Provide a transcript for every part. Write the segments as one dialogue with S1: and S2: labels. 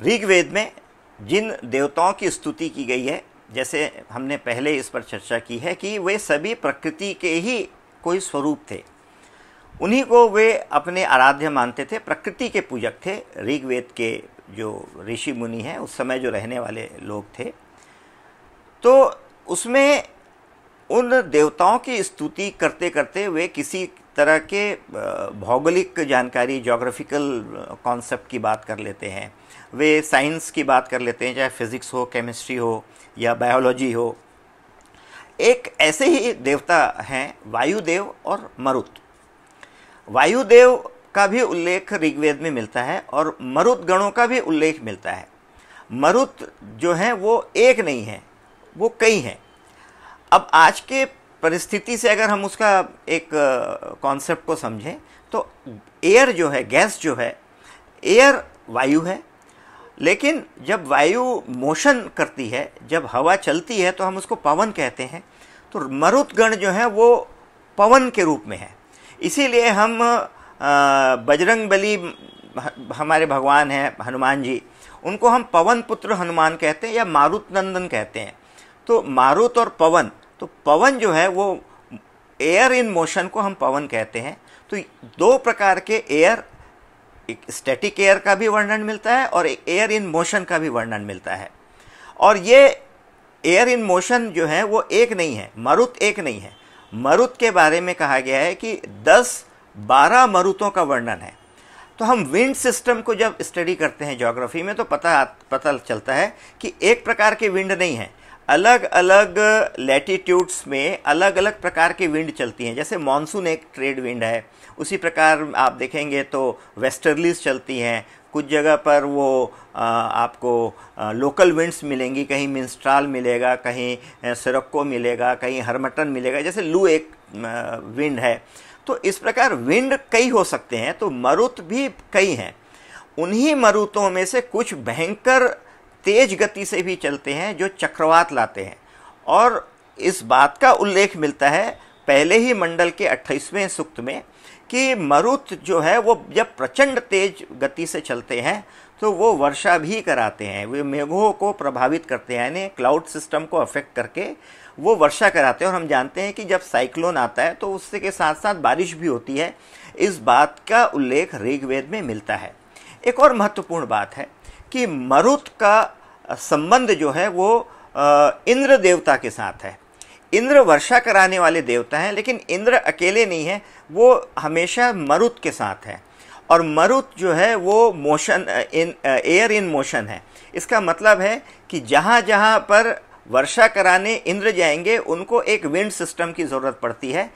S1: ऋग्वेद में जिन देवताओं की स्तुति की गई है, जैसे हमने पहले इस पर चर्चा की है कि वे सभी प्रकृति के ही कोई स्वरूप थे, उन्हीं को वे अपने आराध्य मानते थे, प्रकृति के पूजक थे। ऋग्वेद के जो ऋषि मुनि हैं उस समय जो रहने वाले लोग थे, तो उसमें उन देवताओं की स्तुति करते करते वे किसी तरह के भौगोलिक जानकारी, ज्योग्राफिकल कॉन्सेप्ट की बात कर लेते हैं, वे साइंस की बात कर लेते हैं, चाहे फिजिक्स हो, केमिस्ट्री हो या बायोलॉजी हो। एक ऐसे ही देवता हैं वायुदेव और मरुत। वायुदेव का भी उल्लेख ऋग्वेद में मिलता है और मरुत गणों का भी उल्लेख मिलता है। मरुत जो हैं वो एक नहीं है, वो कई हैं। अब आज के परिस्थिति से अगर हम उसका एक कॉन्सेप्ट को समझें तो एयर जो है, गैस जो है, एयर वायु है, लेकिन जब वायु मोशन करती है, जब हवा चलती है तो हम उसको पवन कहते हैं। तो मरुत गण जो है वो पवन के रूप में है। इसीलिए हम बजरंगबली हमारे भगवान हैं हनुमान जी, उनको हम पवन पुत्र हनुमान कहते हैं या मारुत नंदन कहते हैं। तो मारुत और पवन, तो पवन जो है वो एयर इन मोशन को हम पवन कहते हैं। तो दो प्रकार के एयर, एक स्टैटिक एयर का भी वर्णन मिलता है और एक एयर इन मोशन का भी वर्णन मिलता है। और ये एयर इन मोशन जो है वो एक नहीं है, मरुत एक नहीं है। मरुत के बारे में कहा गया है कि 10-12 मरुतों का वर्णन है। तो हम विंड सिस्टम को जब स्टडी करते हैं ज्योग्राफी में तो पता चलता है कि एक प्रकार के विंड नहीं है, अलग अलग लैटिट्यूड्स में अलग अलग प्रकार की विंड चलती हैं। जैसे मॉनसून एक ट्रेड विंड है, उसी प्रकार आप देखेंगे तो वेस्टर्लीज चलती हैं। कुछ जगह पर वो आपको लोकल विंड्स मिलेंगी, कहीं मिंस्ट्राल मिलेगा, कहीं सिरक्को मिलेगा, कहीं हरमटन मिलेगा, जैसे लू एक विंड है। तो इस प्रकार विंड कई हो सकते हैं, तो मरुत भी कई हैं। उन्हीं मरुतों में से कुछ भयंकर तेज गति से भी चलते हैं जो चक्रवात लाते हैं। और इस बात का उल्लेख मिलता है पहले ही मंडल के 28वें सूक्त में कि मरुत जो है वो जब प्रचंड तेज गति से चलते हैं तो वो वर्षा भी कराते हैं, वे मेघों को प्रभावित करते हैं, यानी क्लाउड सिस्टम को अफेक्ट करके वो वर्षा कराते हैं। और हम जानते हैं कि जब साइक्लोन आता है तो उससे के साथ साथ बारिश भी होती है। इस बात का उल्लेख ऋग्वेद में मिलता है। एक और महत्वपूर्ण बात है कि मरुत का संबंध जो है वो इंद्र देवता के साथ है। इंद्र वर्षा कराने वाले देवता हैं, लेकिन इंद्र अकेले नहीं है, वो हमेशा मरुत के साथ है। और मरुत जो है वो motion in air in motion है। इसका मतलब है कि जहाँ जहाँ पर वर्षा कराने इंद्र जाएंगे उनको एक विंड सिस्टम की ज़रूरत पड़ती है।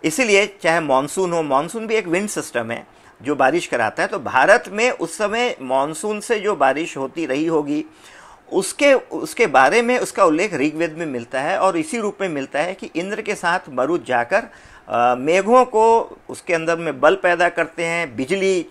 S1: इसीलिए चाहे मानसून हो, मानसून भी एक विंड सिस्टम है जो बारिश कराता है। तो भारत में उस समय मानसून से जो बारिश होती रही होगी उसके बारे में उसका उल्लेख ऋग्वेद में मिलता है। और इसी रूप में मिलता है कि इंद्र के साथ मरुत जाकर मेघों को उसके अंदर में बल पैदा करते हैं, बिजली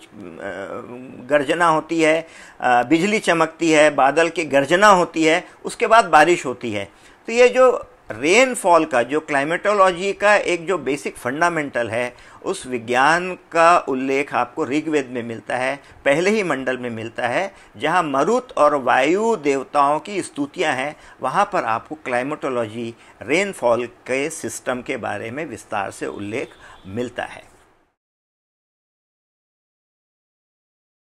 S1: गर्जना होती है, बिजली चमकती है, बादल की गर्जना होती है, उसके बाद बारिश होती है। तो ये जो रेनफॉल का, जो क्लाइमेटोलॉजी का एक जो बेसिक फंडामेंटल है, उस विज्ञान का उल्लेख आपको ऋग्वेद में मिलता है, पहले ही मंडल में मिलता है। जहाँ मरुत और वायु देवताओं की स्तुतियाँ हैं, वहाँ पर आपको क्लाइमेटोलॉजी, रेनफॉल के सिस्टम के बारे में विस्तार से उल्लेख मिलता है।